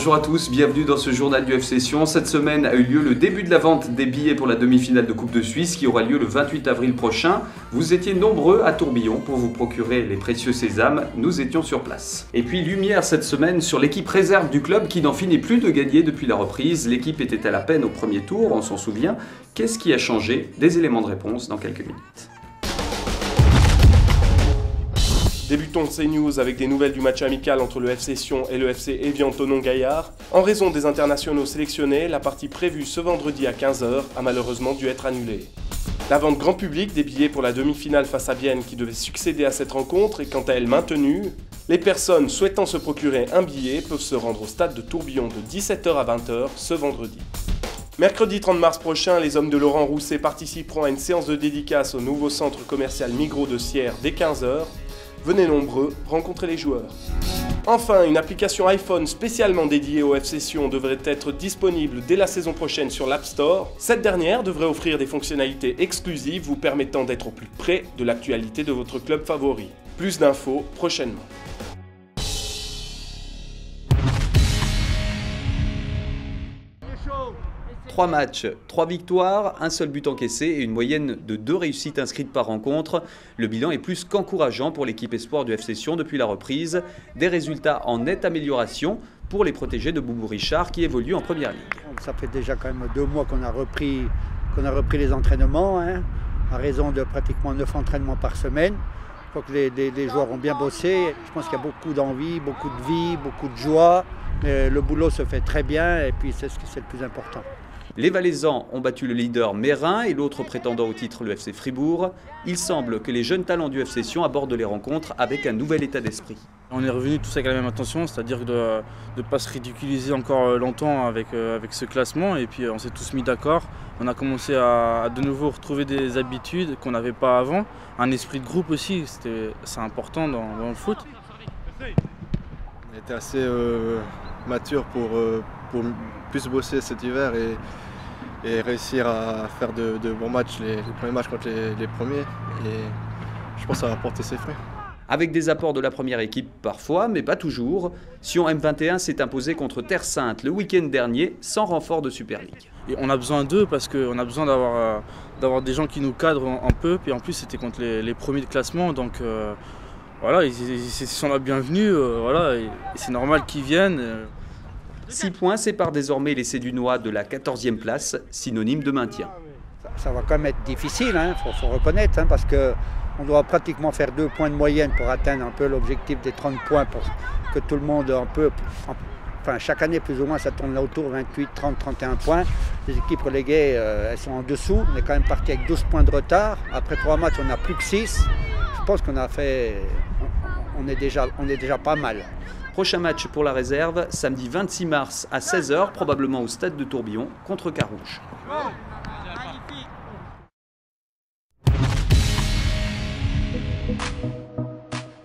Bonjour à tous, bienvenue dans ce journal du FC Sion. Cette semaine a eu lieu le début de la vente des billets pour la demi-finale de Coupe de Suisse qui aura lieu le 28 avril prochain. Vous étiez nombreux à Tourbillon pour vous procurer les précieux sésames, nous étions sur place. Et puis lumière cette semaine sur l'équipe réserve du club qui n'en finit plus de gagner depuis la reprise. L'équipe était à la peine au premier tour, on s'en souvient. Qu'est-ce qui a changé? Des éléments de réponse dans quelques minutes. Débutons ces news avec des nouvelles du match amical entre le FC Sion et le FC Evian Thonon-Gaillard. En raison des internationaux sélectionnés, la partie prévue ce vendredi à 15 h a malheureusement dû être annulée. La vente grand public des billets pour la demi-finale face à Bienne qui devait succéder à cette rencontre est quant à elle maintenue. Les personnes souhaitant se procurer un billet peuvent se rendre au stade de Tourbillon de 17 h à 20 h ce vendredi. Mercredi 30 mars prochain, les hommes de Laurent Rousset participeront à une séance de dédicace au nouveau centre commercial Migros de Sierre dès 15 h. Venez nombreux rencontrer les joueurs. Enfin, une application iPhone spécialement dédiée au FC Sion devrait être disponible dès la saison prochaine sur l'App Store. Cette dernière devrait offrir des fonctionnalités exclusives vous permettant d'être au plus près de l'actualité de votre club favori. Plus d'infos prochainement. 3 matchs, 3 victoires, un seul but encaissé et une moyenne de 2 réussites inscrites par rencontre. Le bilan est plus qu'encourageant pour l'équipe espoir du FC Sion depuis la reprise. Des résultats en nette amélioration pour les protégés de Boubou Richard qui évoluent en première ligue. Ça fait déjà quand même 2 mois qu'on a repris les entraînements, à raison de pratiquement 9 entraînements par semaine. Je crois que les joueurs ont bien bossé. Je pense qu'il y a beaucoup d'envie, beaucoup de vie, beaucoup de joie. Le boulot se fait très bien et puis c'est le plus important. Les Valaisans ont battu le leader Mérin et l'autre prétendant au titre, le FC Fribourg. Il semble que les jeunes talents du FC Sion abordent les rencontres avec un nouvel état d'esprit. On est revenu tous avec la même intention, c'est-à-dire de ne pas se ridiculiser encore longtemps avec ce classement. Et puis on s'est tous mis d'accord. On a commencé à de nouveau retrouver des habitudes qu'on n'avait pas avant. Un esprit de groupe aussi, c'est important dans le foot. On était assez mature pour plus bosser cet hiver et réussir à faire de bons matchs, les premiers matchs contre les premiers. Et je pense que ça va porter ses fruits. Avec des apports de la première équipe parfois, mais pas toujours, Sion M21 s'est imposé contre Terre Sainte le week-end dernier sans renfort de Super League. Et on a besoin d'eux parce qu'on a besoin d'avoir des gens qui nous cadrent un peu. Puis en plus c'était contre les premiers de classement, donc voilà, ils sont la bienvenue, voilà, et c'est normal qu'ils viennent. 6 points séparent désormais les Cédunois de la 14e place, synonyme de maintien. Ça va quand même être difficile, faut reconnaître, parce qu'on doit pratiquement faire 2 points de moyenne pour atteindre un peu l'objectif des 30 points pour que tout le monde un peu... Enfin, chaque année, plus ou moins, ça tourne là autour, 28, 30, 31 points. Les équipes reléguées, elles sont en dessous. On est quand même parti avec 12 points de retard. Après 3 matchs, on n'a plus que 6. Je pense qu'on a fait... On est déjà pas mal. Prochain match pour la réserve, samedi 26 mars à 16 h, probablement au stade de Tourbillon, contre Carouge.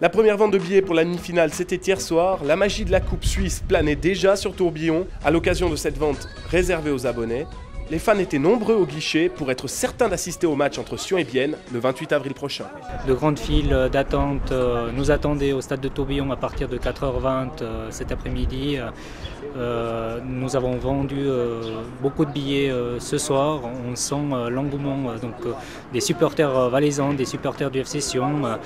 La première vente de billets pour la demi-finale, c'était hier soir. La magie de la Coupe Suisse planait déjà sur Tourbillon à l'occasion de cette vente réservée aux abonnés. Les fans étaient nombreux au guichet pour être certains d'assister au match entre Sion et Bienne le 28 avril prochain. De grandes files d'attente nous attendaient au stade de Tourbillon à partir de 4 h 20 cet après-midi. Nous avons vendu beaucoup de billets ce soir. On sent l'engouement des supporters valaisans, des supporters du FC Sion.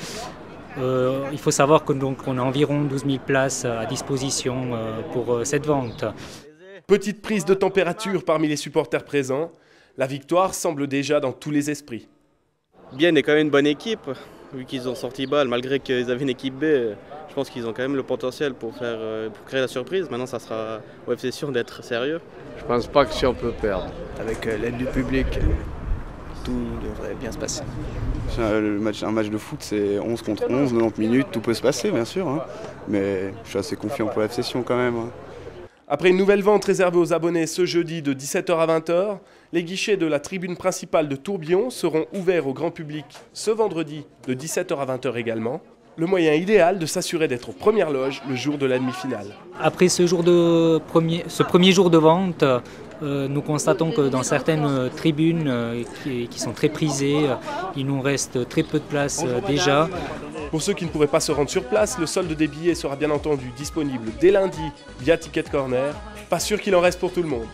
Il faut savoir qu'on a environ 12 000 places à disposition pour cette vente. Petite prise de température parmi les supporters présents, la victoire semble déjà dans tous les esprits. Bienne est quand même une bonne équipe, vu qu'ils ont sorti balle, malgré qu'ils avaient une équipe B. Je pense qu'ils ont quand même le potentiel pour créer la surprise. Maintenant, ça sera au FC Sion d'être sérieux. Je pense pas que Sion peut perdre. Avec l'aide du public, tout devrait bien se passer. Un match de foot, c'est 11 contre 11, 90 minutes, tout peut se passer bien sûr. Mais je suis assez confiant pour la FC Sion quand même. Après une nouvelle vente réservée aux abonnés ce jeudi de 17 h à 20 h, les guichets de la tribune principale de Tourbillon seront ouverts au grand public ce vendredi de 17 h à 20 h également. Le moyen idéal de s'assurer d'être aux premières loges le jour de la demi-finale. Après ce premier jour de vente, nous constatons que dans certaines tribunes qui sont très prisées, il nous reste très peu de place déjà. Pour ceux qui ne pourraient pas se rendre sur place, le solde des billets sera bien entendu disponible dès lundi via Ticket Corner. Pas sûr qu'il en reste pour tout le monde.